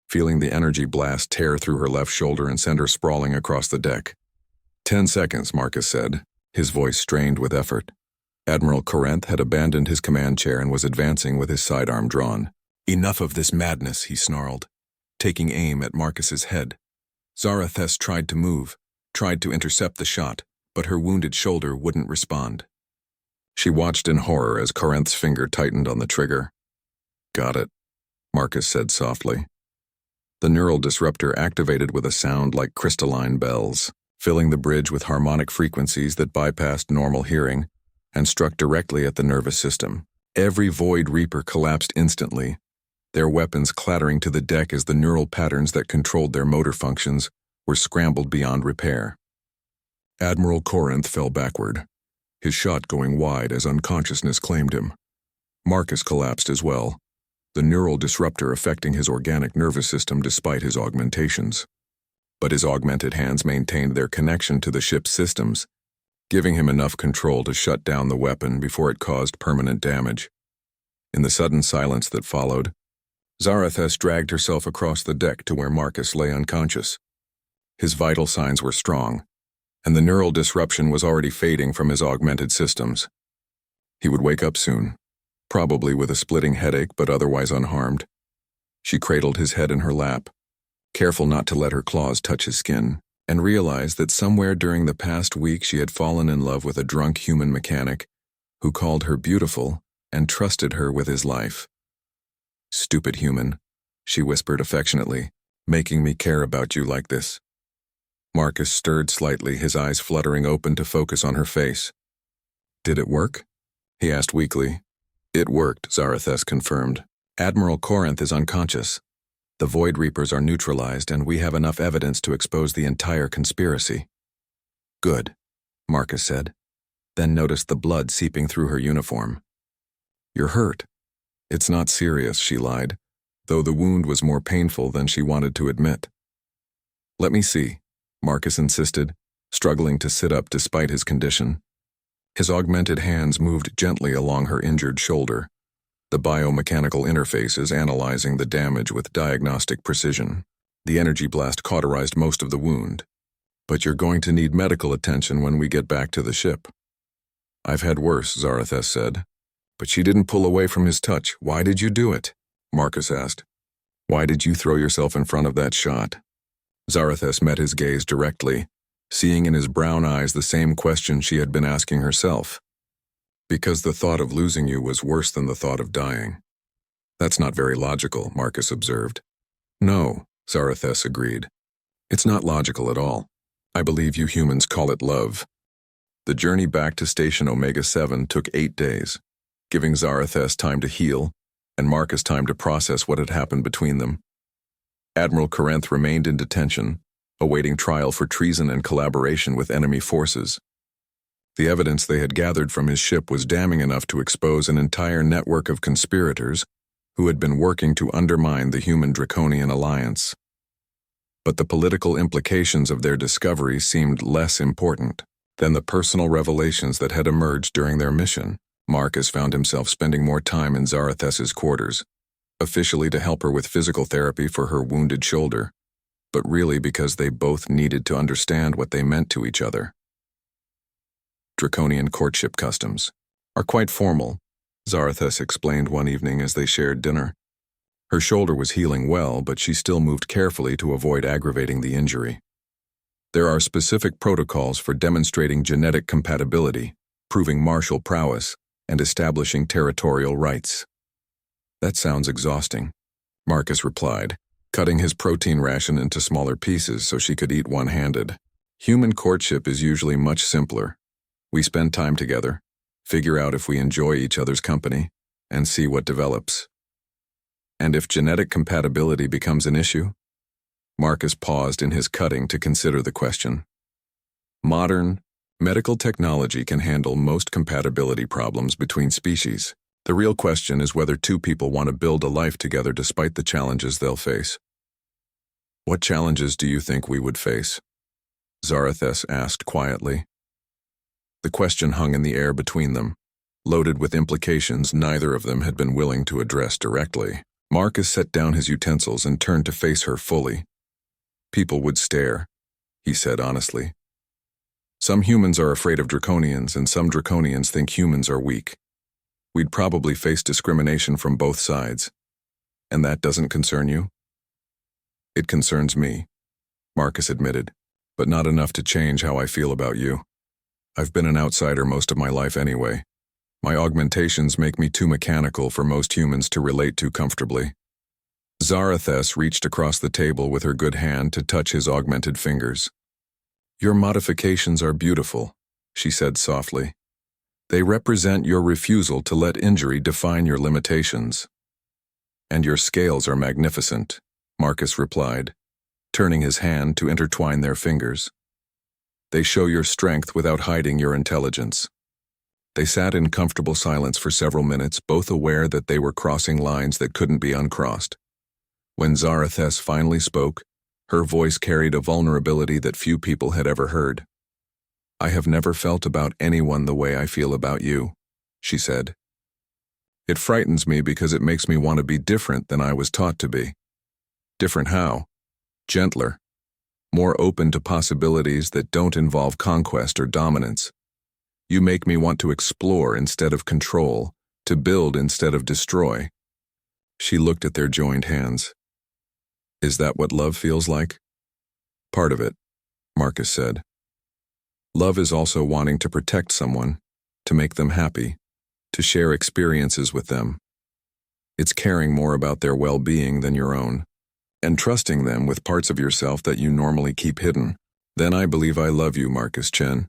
feeling the energy blast tear through her left shoulder and send her sprawling across the deck. 10 seconds, Marcus said, his voice strained with effort. Admiral Corinth had abandoned his command chair and was advancing with his sidearm drawn. Enough of this madness, he snarled, taking aim at Marcus's head. Zarathes tried to move, tried to intercept the shot, but her wounded shoulder wouldn't respond. She watched in horror as Corinth's finger tightened on the trigger. Got it, Marcus said softly. The neural disruptor activated with a sound like crystalline bells, filling the bridge with harmonic frequencies that bypassed normal hearing and struck directly at the nervous system. Every Void Reaper collapsed instantly, their weapons clattering to the deck as the neural patterns that controlled their motor functions were scrambled beyond repair. Admiral Corinth fell backward, his shot going wide as unconsciousness claimed him. Marcus collapsed as well, the neural disruptor affecting his organic nervous system despite his augmentations. But his augmented hands maintained their connection to the ship's systems, giving him enough control to shut down the weapon before it caused permanent damage. In the sudden silence that followed, Zarathes dragged herself across the deck to where Marcus lay unconscious. His vital signs were strong, and the neural disruption was already fading from his augmented systems. He would wake up soon, probably with a splitting headache but otherwise unharmed. She cradled his head in her lap, careful not to let her claws touch his skin, and realized that somewhere during the past week she had fallen in love with a drunk human mechanic who called her beautiful and trusted her with his life. Stupid human, she whispered affectionately, making me care about you like this. Marcus stirred slightly, his eyes fluttering open to focus on her face. Did it work? He asked weakly. It worked, Zarathes confirmed. Admiral Corinth is unconscious. The Void Reapers are neutralized, and we have enough evidence to expose the entire conspiracy. Good, Marcus said, then noticed the blood seeping through her uniform. You're hurt. It's not serious, she lied, though the wound was more painful than she wanted to admit. Let me see, Marcus insisted, struggling to sit up despite his condition. His augmented hands moved gently along her injured shoulder, the biomechanical interfaces analyzing the damage with diagnostic precision. The energy blast cauterized most of the wound. But you're going to need medical attention when we get back to the ship. I've had worse, Zarathes said. But she didn't pull away from his touch. Why did you do it? Marcus asked. Why did you throw yourself in front of that shot? Zarathes met his gaze directly, seeing in his brown eyes the same question she had been asking herself. Because the thought of losing you was worse than the thought of dying. That's not very logical, Marcus observed. No, Zarathes agreed. It's not logical at all. I believe you humans call it love. The journey back to Station Omega-7 took 8 days, giving Zarathes time to heal and Marcus time to process what had happened between them. Admiral Corinth remained in detention, awaiting trial for treason and collaboration with enemy forces. The evidence they had gathered from his ship was damning enough to expose an entire network of conspirators who had been working to undermine the human-Draconian alliance. But the political implications of their discovery seemed less important than the personal revelations that had emerged during their mission. Marcus found himself spending more time in Zarathes's quarters, officially to help her with physical therapy for her wounded shoulder, but really because they both needed to understand what they meant to each other. Draconian courtship customs are quite formal, Zarathes explained one evening as they shared dinner. Her shoulder was healing well, but she still moved carefully to avoid aggravating the injury. There are specific protocols for demonstrating genetic compatibility, proving martial prowess, and establishing territorial rights. That sounds exhausting, Marcus replied, cutting his protein ration into smaller pieces so she could eat one-handed. Human courtship is usually much simpler. We spend time together, figure out if we enjoy each other's company, and see what develops. And if genetic compatibility becomes an issue? Marcus paused in his cutting to consider the question. Modern, medical technology can handle most compatibility problems between species. The real question is whether two people want to build a life together despite the challenges they'll face. What challenges do you think we would face? Zarathes asked quietly. The question hung in the air between them, loaded with implications neither of them had been willing to address directly. Marcus set down his utensils and turned to face her fully. People would stare, he said honestly. Some humans are afraid of Draconians, and some Draconians think humans are weak. We'd probably face discrimination from both sides. And that doesn't concern you? It concerns me, Marcus admitted, but not enough to change how I feel about you. I've been an outsider most of my life anyway. My augmentations make me too mechanical for most humans to relate to comfortably. Zarathes reached across the table with her good hand to touch his augmented fingers. Your modifications are beautiful, she said softly. They represent your refusal to let injury define your limitations. And your scales are magnificent, Marcus replied, turning his hand to intertwine their fingers. They show your strength without hiding your intelligence. They sat in comfortable silence for several minutes, both aware that they were crossing lines that couldn't be uncrossed. When Zarathes finally spoke, her voice carried a vulnerability that few people had ever heard. I have never felt about anyone the way I feel about you, she said. It frightens me because it makes me want to be different than I was taught to be. Different how? Gentler. More open to possibilities that don't involve conquest or dominance. You make me want to explore instead of control, to build instead of destroy. She looked at their joined hands. Is that what love feels like? Part of it, Marcus said. Love is also wanting to protect someone, to make them happy, to share experiences with them. It's caring more about their well-being than your own, and trusting them with parts of yourself that you normally keep hidden. Then I believe I love you, Marcus Chen,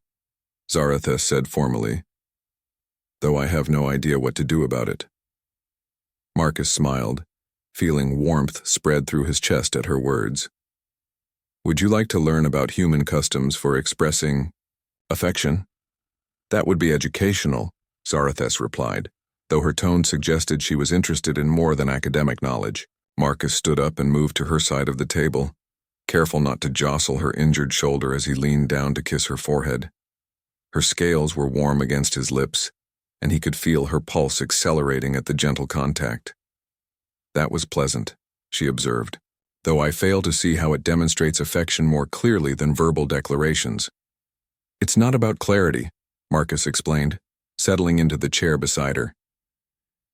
Zarathus said formally, though I have no idea what to do about it. Marcus smiled, feeling warmth spread through his chest at her words. Would you like to learn about human customs for expressing affection? That would be educational, Zarathus replied, though her tone suggested she was interested in more than academic knowledge. Marcus stood up and moved to her side of the table, careful not to jostle her injured shoulder as he leaned down to kiss her forehead. Her scales were warm against his lips, and he could feel her pulse accelerating at the gentle contact. That was pleasant, she observed, though I fail to see how it demonstrates affection more clearly than verbal declarations. It's not about clarity, Marcus explained, settling into the chair beside her.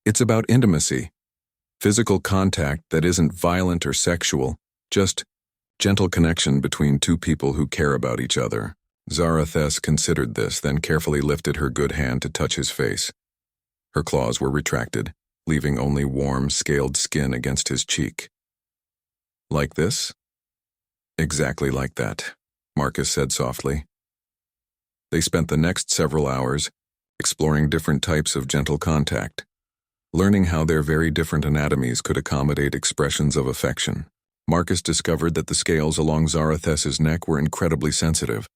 It's about intimacy, physical contact that isn't violent or sexual, just gentle connection between two people who care about each other. Zarathus considered this, then carefully lifted her good hand to touch his face. Her claws were retracted, leaving only warm, scaled skin against his cheek. Like this? Exactly like that, Marcus said softly. They spent the next several hours exploring different types of gentle contact, learning how their very different anatomies could accommodate expressions of affection. Marcus discovered that the scales along Zarathus's neck were incredibly sensitive,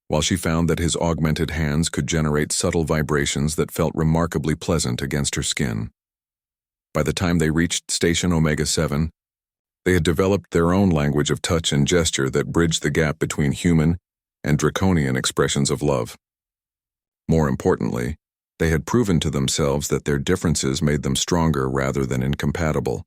while she found that his augmented hands could generate subtle vibrations that felt remarkably pleasant against her skin. By the time they reached Station Omega-7, they had developed their own language of touch and gesture that bridged the gap between human and draconian expressions of love. More importantly, they had proven to themselves that their differences made them stronger rather than incompatible.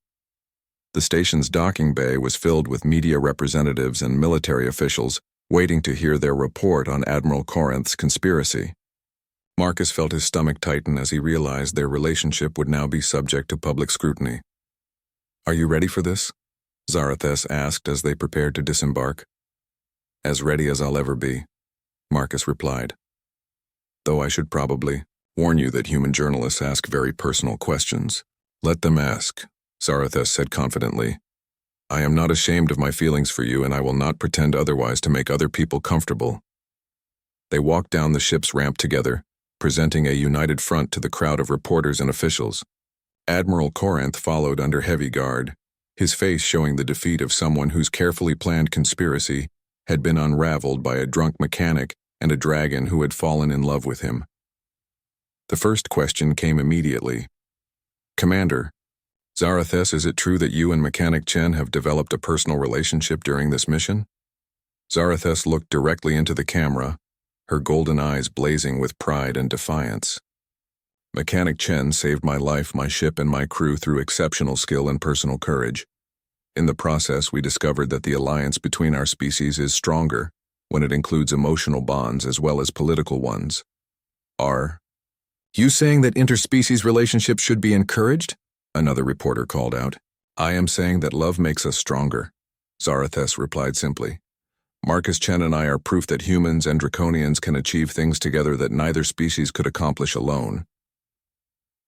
The station's docking bay was filled with media representatives and military officials waiting to hear their report on Admiral Corinth's conspiracy. Marcus felt his stomach tighten as he realized their relationship would now be subject to public scrutiny. Are you ready for this? Zarathus asked as they prepared to disembark. As ready as I'll ever be, Marcus replied. Though I should probably warn you that human journalists ask very personal questions. Let them ask, Zarathus said confidently. I am not ashamed of my feelings for you, and I will not pretend otherwise to make other people comfortable. They walked down the ship's ramp together, presenting a united front to the crowd of reporters and officials. Admiral Corinth followed under heavy guard, his face showing the defeat of someone whose carefully planned conspiracy had been unraveled by a drunk mechanic and a dragon who had fallen in love with him. The first question came immediately. Commander, Zarathus, is it true that you and Mechanic Chen have developed a personal relationship during this mission? Zarathus looked directly into the camera, her golden eyes blazing with pride and defiance. Mechanic Chen saved my life, my ship, and my crew through exceptional skill and personal courage. In the process, we discovered that the alliance between our species is stronger when it includes emotional bonds as well as political ones. Are you saying that interspecies relationships should be encouraged? Another reporter called out. I am saying that love makes us stronger, Zarathus replied simply. Marcus Chen and I are proof that humans and draconians can achieve things together that neither species could accomplish alone.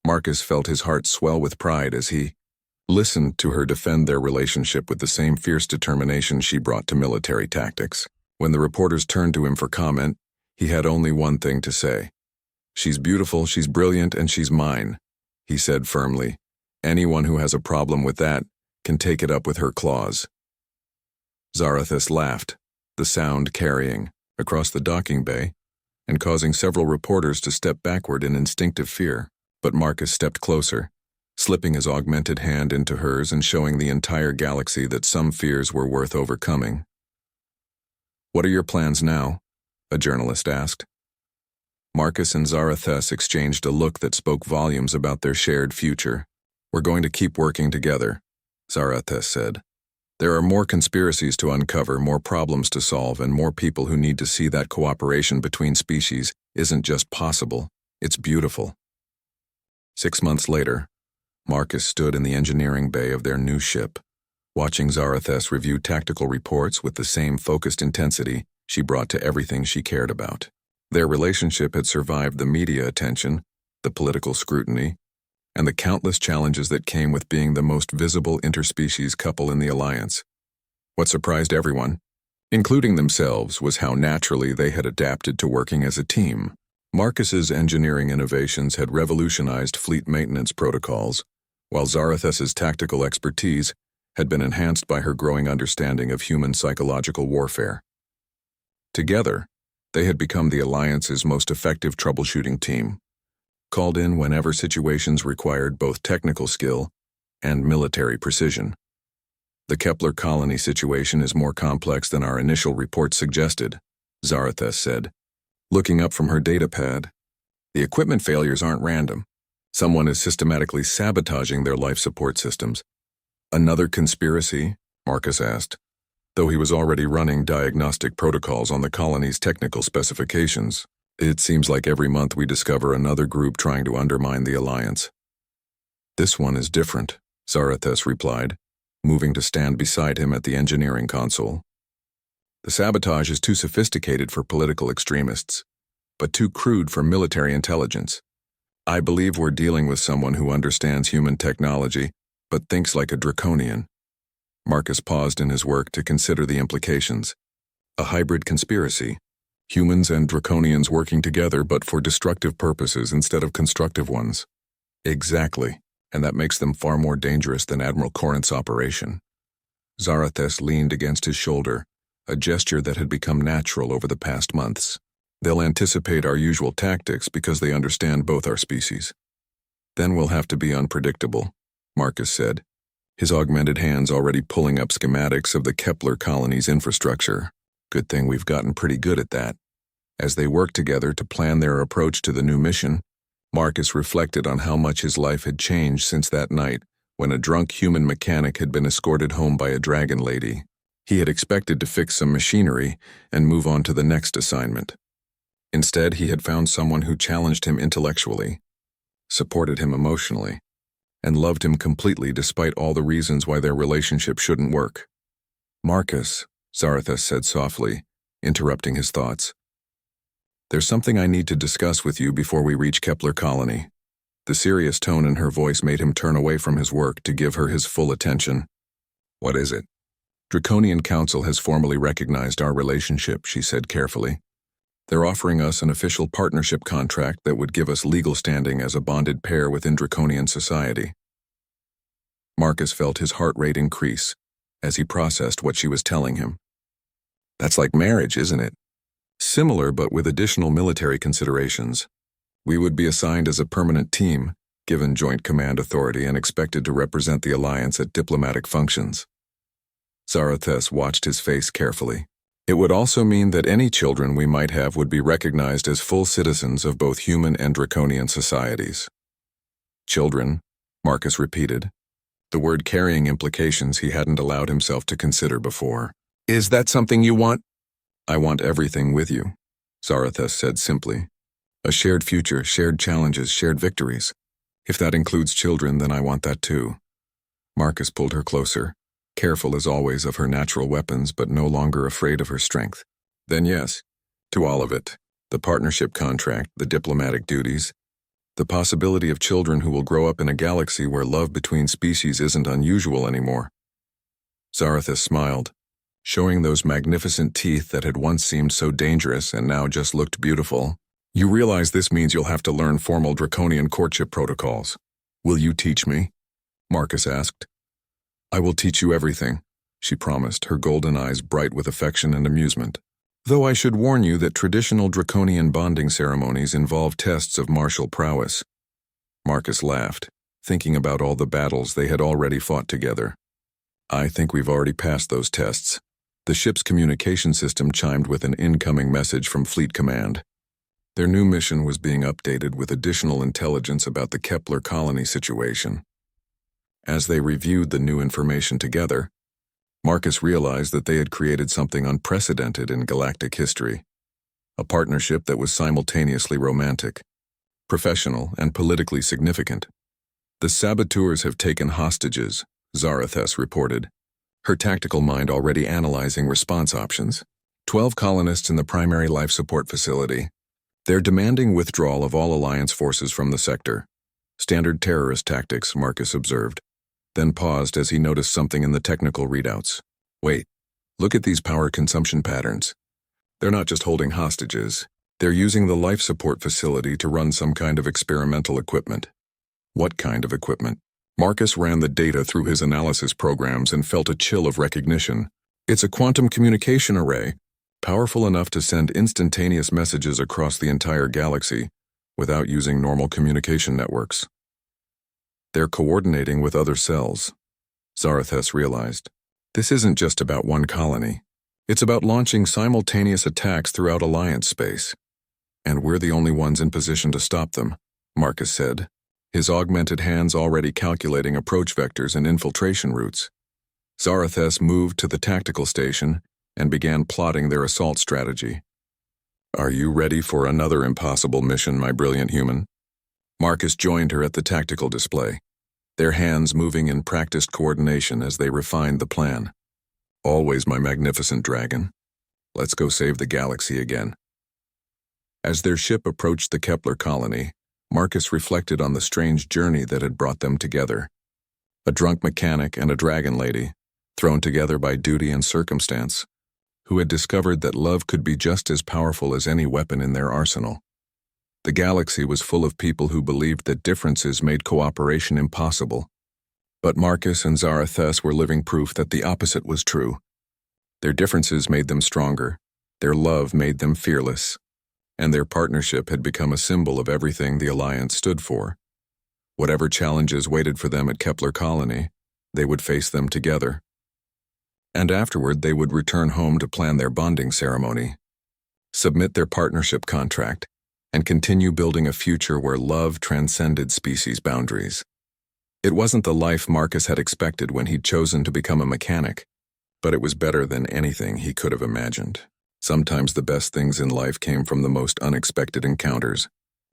Marcus felt his heart swell with pride as he listened to her defend their relationship with the same fierce determination she brought to military tactics. When the reporters turned to him for comment, he had only one thing to say. She's beautiful, she's brilliant, and she's mine, he said firmly. Anyone who has a problem with that can take it up with her claws. Zarathus laughed, the sound carrying across the docking bay and causing several reporters to step backward in instinctive fear. But Marcus stepped closer, slipping his augmented hand into hers and showing the entire galaxy that some fears were worth overcoming. What are your plans now? A journalist asked. Marcus and Zarathus exchanged a look that spoke volumes about their shared future. We're going to keep working together, Zarathus said. There are more conspiracies to uncover, more problems to solve, and more people who need to see that cooperation between species isn't just possible, it's beautiful. 6 months later, Marcus stood in the engineering bay of their new ship, watching Zarathus review tactical reports with the same focused intensity she brought to everything she cared about. Their relationship had survived the media attention, the political scrutiny, and the countless challenges that came with being the most visible interspecies couple in the Alliance. What surprised everyone, including themselves, was how naturally they had adapted to working as a team. Marcus's engineering innovations had revolutionized fleet maintenance protocols, while Zarathus's tactical expertise had been enhanced by her growing understanding of human psychological warfare. Together, they had become the Alliance's most effective troubleshooting team, called in whenever situations required both technical skill and military precision. The Kepler colony situation is more complex than our initial report suggested, Zarathus said, looking up from her data pad. The equipment failures aren't random. Someone is systematically sabotaging their life support systems. Another conspiracy? Marcus asked, though he was already running diagnostic protocols on the colony's technical specifications. It seems like every month we discover another group trying to undermine the Alliance. This one is different, Zarathus replied, moving to stand beside him at the engineering console. The sabotage is too sophisticated for political extremists, but too crude for military intelligence. I believe we're dealing with someone who understands human technology, but thinks like a draconian. Marcus paused in his work to consider the implications. A hybrid conspiracy. Humans and draconians working together but for destructive purposes instead of constructive ones. Exactly, and that makes them far more dangerous than Admiral Corinth's operation. Zarathus leaned against his shoulder, a gesture that had become natural over the past months. They'll anticipate our usual tactics because they understand both our species. Then we'll have to be unpredictable, Marcus said, his augmented hands already pulling up schematics of the Kepler colony's infrastructure. Good thing we've gotten pretty good at that. As they worked together to plan their approach to the new mission, Marcus reflected on how much his life had changed since that night when a drunk human mechanic had been escorted home by a dragon lady. He had expected to fix some machinery and move on to the next assignment. Instead, he had found someone who challenged him intellectually, supported him emotionally, and loved him completely despite all the reasons why their relationship shouldn't work. Marcus, Zarathus said softly, interrupting his thoughts. There's something I need to discuss with you before we reach Kepler Colony. The serious tone in her voice made him turn away from his work to give her his full attention. What is it? Draconian Council has formally recognized our relationship, she said carefully. They're offering us an official partnership contract that would give us legal standing as a bonded pair within Draconian society. Marcus felt his heart rate increase as he processed what she was telling him. That's like marriage, isn't it? Similar, but with additional military considerations. We would be assigned as a permanent team, given joint command authority and expected to represent the Alliance at diplomatic functions. Zarathus watched his face carefully. It would also mean that any children we might have would be recognized as full citizens of both human and draconian societies. Children, Marcus repeated, the word carrying implications he hadn't allowed himself to consider before. Is that something you want? I want everything with you, Zarathus said simply. A shared future, shared challenges, shared victories. If that includes children, then I want that too. Marcus pulled her closer, careful as always of her natural weapons but no longer afraid of her strength. Then yes, to all of it. The partnership contract, the diplomatic duties, the possibility of children who will grow up in a galaxy where love between species isn't unusual anymore. Zarathus smiled, showing those magnificent teeth that had once seemed so dangerous and now just looked beautiful. You realize this means you'll have to learn formal draconian courtship protocols. Will you teach me? Marcus asked. I will teach you everything, she promised, her golden eyes bright with affection and amusement. Though I should warn you that traditional draconian bonding ceremonies involve tests of martial prowess. Marcus laughed, thinking about all the battles they had already fought together. I think we've already passed those tests. The ship's communication system chimed with an incoming message from Fleet Command. Their new mission was being updated with additional intelligence about the Kepler colony situation. As they reviewed the new information together, Marcus realized that they had created something unprecedented in galactic history. A partnership that was simultaneously romantic, professional, and politically significant. The saboteurs have taken hostages, Zarathus reported, her tactical mind already analyzing response options. 12 colonists in the primary life support facility. They're demanding withdrawal of all Alliance forces from the sector. Standard terrorist tactics, Marcus observed, then paused as he noticed something in the technical readouts. Wait, look at these power consumption patterns. They're not just holding hostages. They're using the life support facility to run some kind of experimental equipment. What kind of equipment? Marcus ran the data through his analysis programs and felt a chill of recognition. It's a quantum communication array, powerful enough to send instantaneous messages across the entire galaxy without using normal communication networks. They're coordinating with other cells, Zarathus realized. This isn't just about one colony. It's about launching simultaneous attacks throughout Alliance space. And we're the only ones in position to stop them, Marcus said, his augmented hands already calculating approach vectors and infiltration routes. Zarathus moved to the tactical station and began plotting their assault strategy. Are you ready for another impossible mission, my brilliant human? Marcus joined her at the tactical display, their hands moving in practiced coordination as they refined the plan. Always, my magnificent dragon. Let's go save the galaxy again. As their ship approached the Kepler colony, Marcus reflected on the strange journey that had brought them together. A drunk mechanic and a dragon lady, thrown together by duty and circumstance, who had discovered that love could be just as powerful as any weapon in their arsenal. The galaxy was full of people who believed that differences made cooperation impossible. But Marcus and Zarathus were living proof that the opposite was true. Their differences made them stronger, their love made them fearless, and their partnership had become a symbol of everything the Alliance stood for. Whatever challenges waited for them at Kepler Colony, they would face them together. And afterward, they would return home to plan their bonding ceremony, submit their partnership contract, and continue building a future where love transcended species boundaries. It wasn't the life Marcus had expected when he'd chosen to become a mechanic, but it was better than anything he could have imagined. Sometimes the best things in life came from the most unexpected encounters,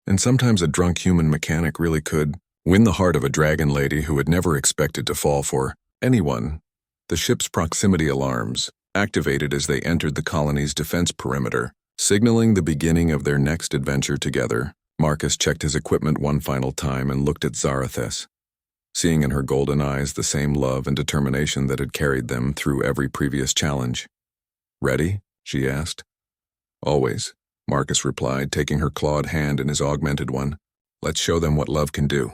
and sometimes a drunk human mechanic really could win the heart of a dragon lady who had never expected to fall for anyone. The ship's proximity alarms activated as they entered the colony's defense perimeter, signaling the beginning of their next adventure together. Marcus checked his equipment one final time and looked at Zarathus, seeing in her golden eyes the same love and determination that had carried them through every previous challenge. Ready? She asked. Always, Marcus replied, taking her clawed hand in his augmented one. Let's show them what love can do.